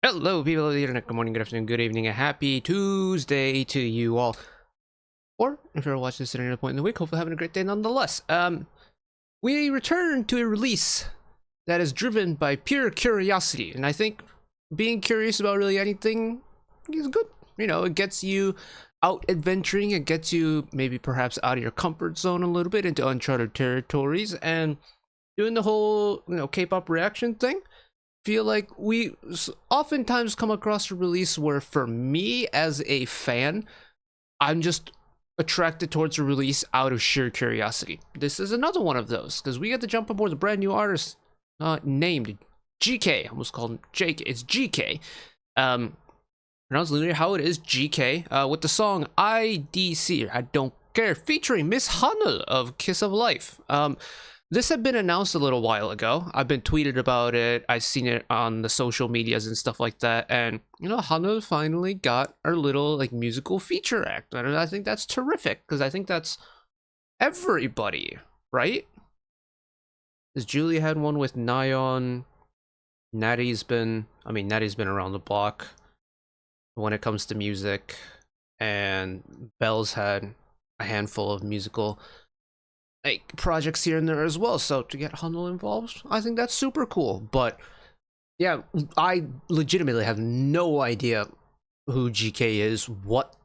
Hello, people of the internet. Good morning, good afternoon, good evening, a happy Tuesday to you all. Or if you're watching this at any point in the week, hopefully having a great day nonetheless. We return to a release that is driven by pure curiosity, and I think being curious about really anything is good. You know, it gets you out adventuring, it gets you maybe perhaps out of your comfort zone a little bit into uncharted territories, and doing the whole, K-pop reaction thing. Feel like we oftentimes come across a release where, for me as a fan, I'm just attracted towards a release out of sheer curiosity. This is another one of those, because we get to jump aboard a brand new artist named GK. I almost called him Jake. It's GK. Pronounced literally how it is, GK, with the song IDC, I Don't Care, featuring Miss HANEUL of Kiss-of-Life. This had been announced a little while ago. I've been tweeted about it. I've seen it on the social medias and stuff like that. And, HANEUL finally got our little, musical feature act. And I think that's terrific, because I think that's everybody, right? Because Julie had one with Nyon. Natty's been around the block when it comes to music. And Belle's had a handful of musical projects here and there as well, so to get HANEUL involved, I think that's super cool. But yeah, I legitimately have no idea who GK is, what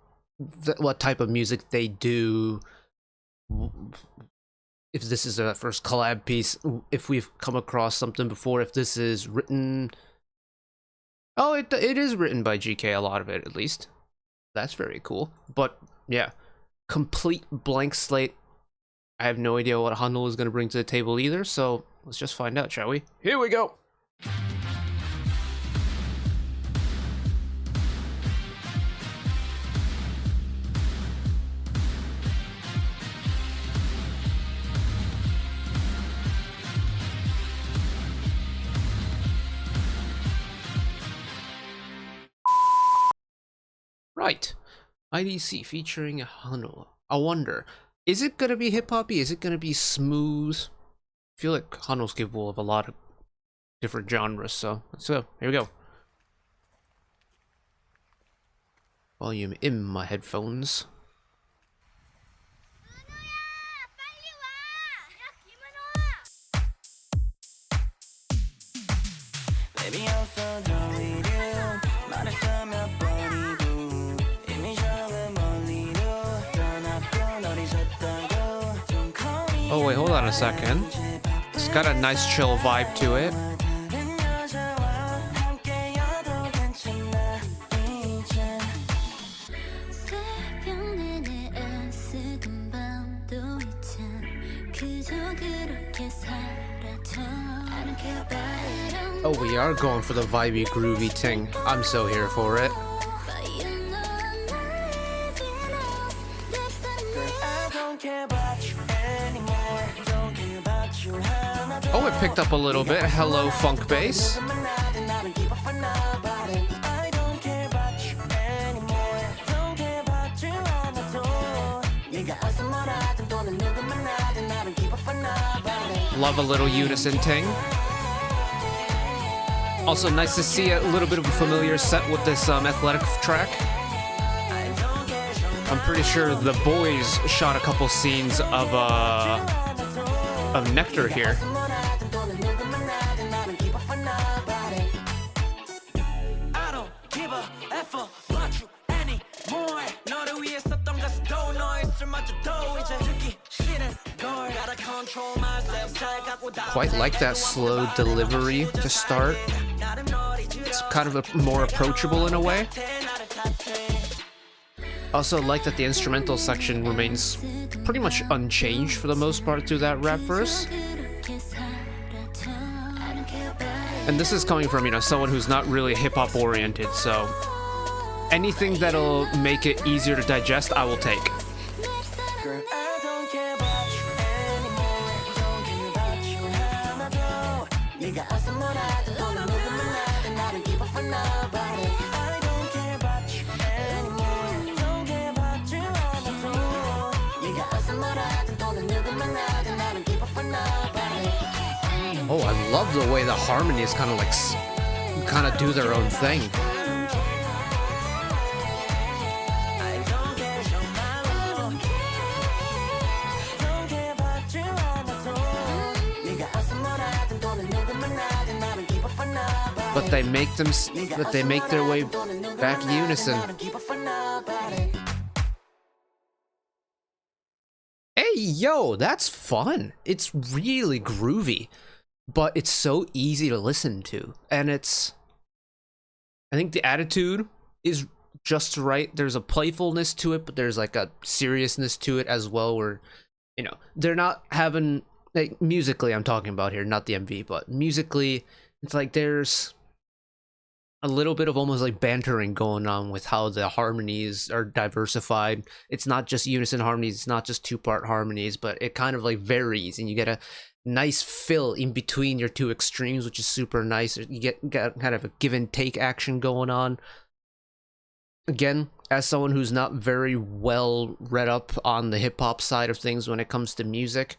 type of music they do, if this is their first collab piece, if we've come across something before, if this is written. Oh, it is written by GK, a lot of it at least. That's very cool. But yeah, complete blank slate. I have no idea what HANEUL is going to bring to the table either, so let's just find out, shall we? Here we go! Right. IDC featuring HANEUL. I wonder, is it going to be hip-hoppy? Is it going to be smooth? I feel like HANEUL's capable of a lot of different genres, so let's go. Here we go. Volume in my headphones. Oh wait, hold on a second. It's got a nice chill vibe to it. Oh, we are going for the vibey, groovy thing. I'm so here for it. Oh, it picked up a little bit. Hello, funk bass. Love a little unison ting. Also, nice to see a little bit of a familiar set with this athletic track. I'm pretty sure the boys shot a couple scenes of Nectar here. Quite like that slow delivery to start. It's kind of more approachable in a way. Also like that the instrumental section remains pretty much unchanged for the most part through that rap verse. And this is coming from, someone who's not really hip-hop oriented, so anything that'll make it easier to digest, I will take. Oh, I love the way the harmony is kind of like kind of do their own thing. But they make their way back unison. Hey, yo, that's fun. It's really groovy, but it's so easy to listen to. And I think the attitude is just right. There's a playfulness to it, but there's like a seriousness to it as well, where, you know, they're not having, like, musically I'm talking about here, not the MV, but musically, it's like there's a little bit of almost like bantering going on with how the harmonies are diversified. It's not just unison harmonies, it's not just two-part harmonies, but it kind of like varies, and you get a nice fill in between your two extremes, which is super nice. You get kind of a give and take action going on. Again, as someone who's not very well read up on the hip-hop side of things when it comes to music,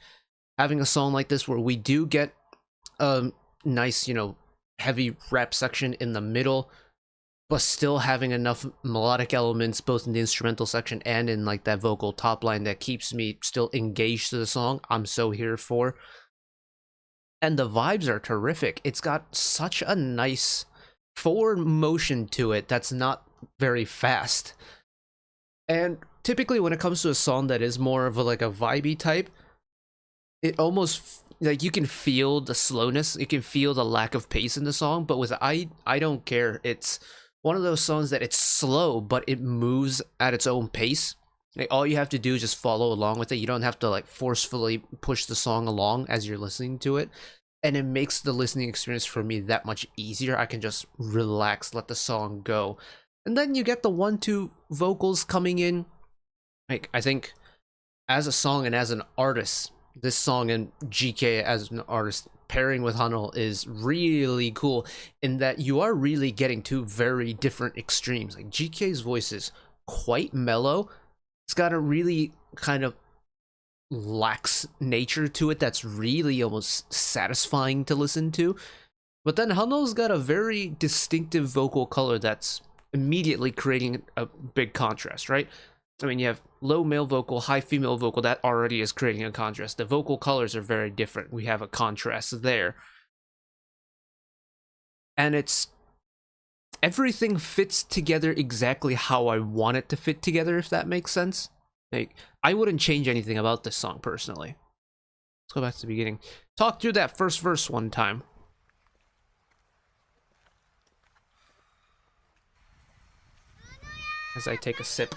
having a song like this where we do get a nice, you know, heavy rap section in the middle, but still having enough melodic elements both in the instrumental section and in like that vocal top line that keeps me still engaged to the song, I'm so here for. And the vibes are terrific. It's got such a nice forward motion to it that's not very fast. And typically when it comes to a song that is more of a like a vibey type, it almost, like, you can feel the slowness, you can feel the lack of pace in the song. But with I Don't Care, it's one of those songs that it's slow, but it moves at its own pace. Like, all you have to do is just follow along with it. You don't have to like forcefully push the song along as you're listening to it. And it makes the listening experience for me that much easier. I can just relax, let the song go. And then you get the 1-2 vocals coming in. Like, I think as a song and as an artist, this song and GK as an artist pairing with HANEUL is really cool, in that you are really getting two very different extremes. Like, GK's voice is quite mellow. It's got a really kind of lax nature to it that's really almost satisfying to listen to. But then HANEUL's got a very distinctive vocal color that's immediately creating a big contrast, right? I mean, you have low male vocal, high female vocal, that already is creating a contrast. The vocal colors are very different. We have a contrast there. And everything fits together exactly how I want it to fit together, if that makes sense. Like, I wouldn't change anything about this song personally. Let's go back to the beginning. Talk through that first verse one time. As I take a sip.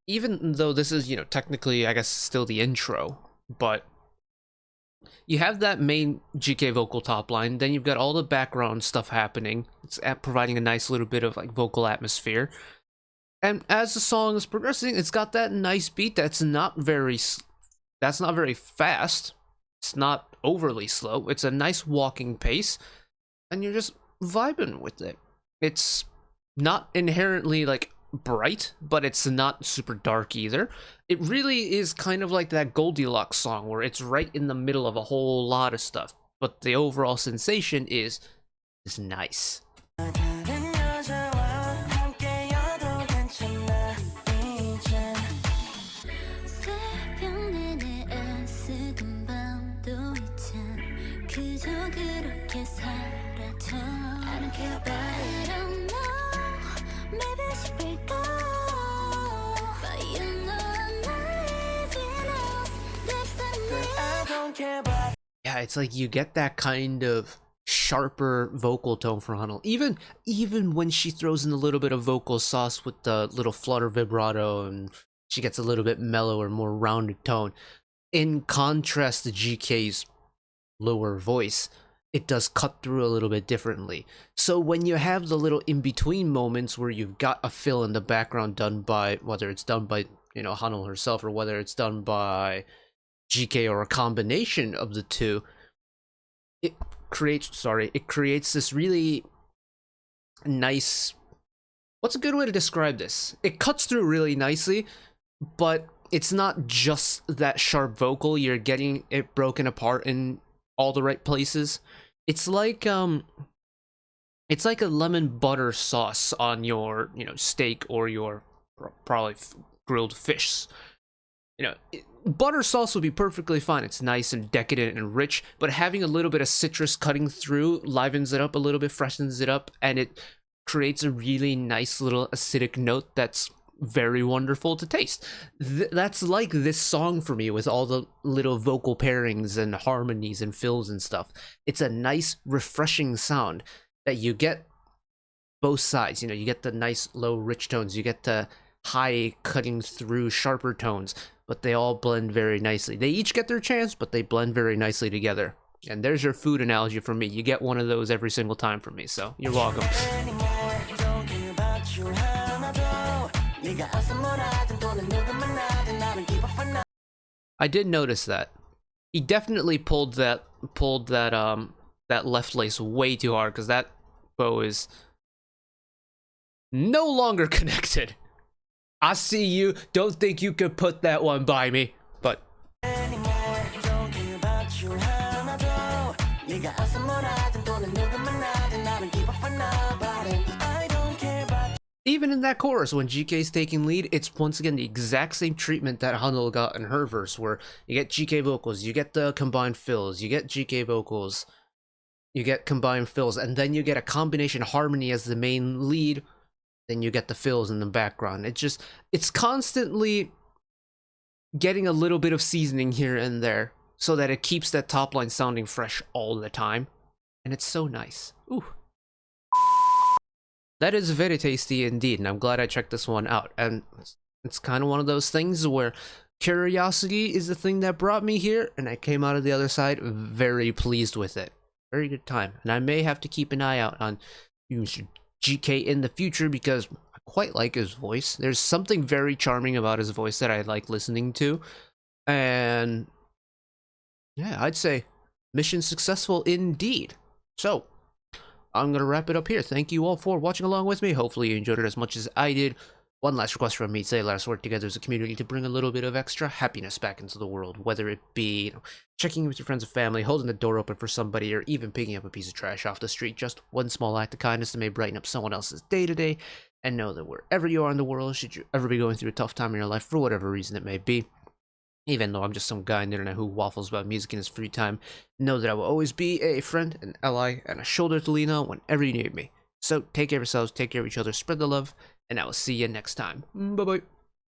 Even though this is, you know, technically, I guess, still the intro, but you have that main GK vocal top line, then you've got all the background stuff happening. It's providing a nice little bit of like vocal atmosphere. And as the song is progressing, it's got that nice beat that's not very fast. It's not overly slow. It's a nice walking pace, and you're just vibing with it. It's not inherently like bright, but it's not super dark either. It really is kind of like that Goldilocks song, where it's right in the middle of a whole lot of stuff, but the overall sensation is nice. Yeah, it's like you get that kind of sharper vocal tone from HANEUL. Even when she throws in a little bit of vocal sauce with the little flutter vibrato, and she gets a little bit mellower, more rounded tone. In contrast to GK's lower voice, it does cut through a little bit differently. So when you have the little in-between moments where you've got a fill in the background done by, whether it's done by, you know, HANEUL herself, or whether it's done by GK or a combination of the two, it creates this really nice, what's a good way to describe this? It cuts through really nicely, but it's not just that sharp vocal. You're getting it broken apart in all the right places. It's like a lemon butter sauce on your, steak or your probably grilled fish. Butter sauce would be perfectly fine. It's nice and decadent and rich, but having a little bit of citrus cutting through livens it up a little bit, freshens it up, and it creates a really nice little acidic note that's very wonderful to taste. That's like this song for me, with all the little vocal pairings and harmonies and fills and stuff. It's a nice, refreshing sound that you get both sides. You get the nice low rich tones, you get the high cutting through sharper tones, but they all blend very nicely. They each get their chance, but they blend very nicely together. And there's your food analogy for me. You get one of those every single time from me, so you're welcome. I did notice that. He definitely pulled that left lace way too hard, because that bow is no longer connected. I see you. Don't think you could put that one by me. But even in that chorus, when GK's taking lead, it's once again the exact same treatment that HANEUL got in her verse, where you get GK vocals, you get the combined fills, you get GK vocals, you get combined fills, and then you get a combination harmony as the main lead, then you get the fills in the background. It's constantly getting a little bit of seasoning here and there, so that it keeps that top line sounding fresh all the time. And it's so nice. Ooh. That is very tasty indeed, and I'm glad I checked this one out. And it's kind of one of those things where curiosity is the thing that brought me here, and I came out of the other side very pleased with it. Very good time. And I may have to keep an eye out on GK in the future, because I quite like his voice. There's something very charming about his voice that I like listening to. And yeah, I'd say mission successful indeed. So I'm gonna wrap it up here. Thank you all for watching along with me. Hopefully you enjoyed it as much as I did. One last request from me: say let's work together as a community to bring a little bit of extra happiness back into the world, whether it be checking in with your friends and family, holding the door open for somebody, or even picking up a piece of trash off the street. Just one small act of kindness that may brighten up someone else's day today. And know that wherever you are in the world, should you ever be going through a tough time in your life for whatever reason it may be, even though I'm just some guy on the internet who waffles about music in his free time, know that I will always be a friend, an ally, and a shoulder to lean on whenever you need me. So take care of yourselves, take care of each other, spread the love, and I will see you next time. Bye-bye.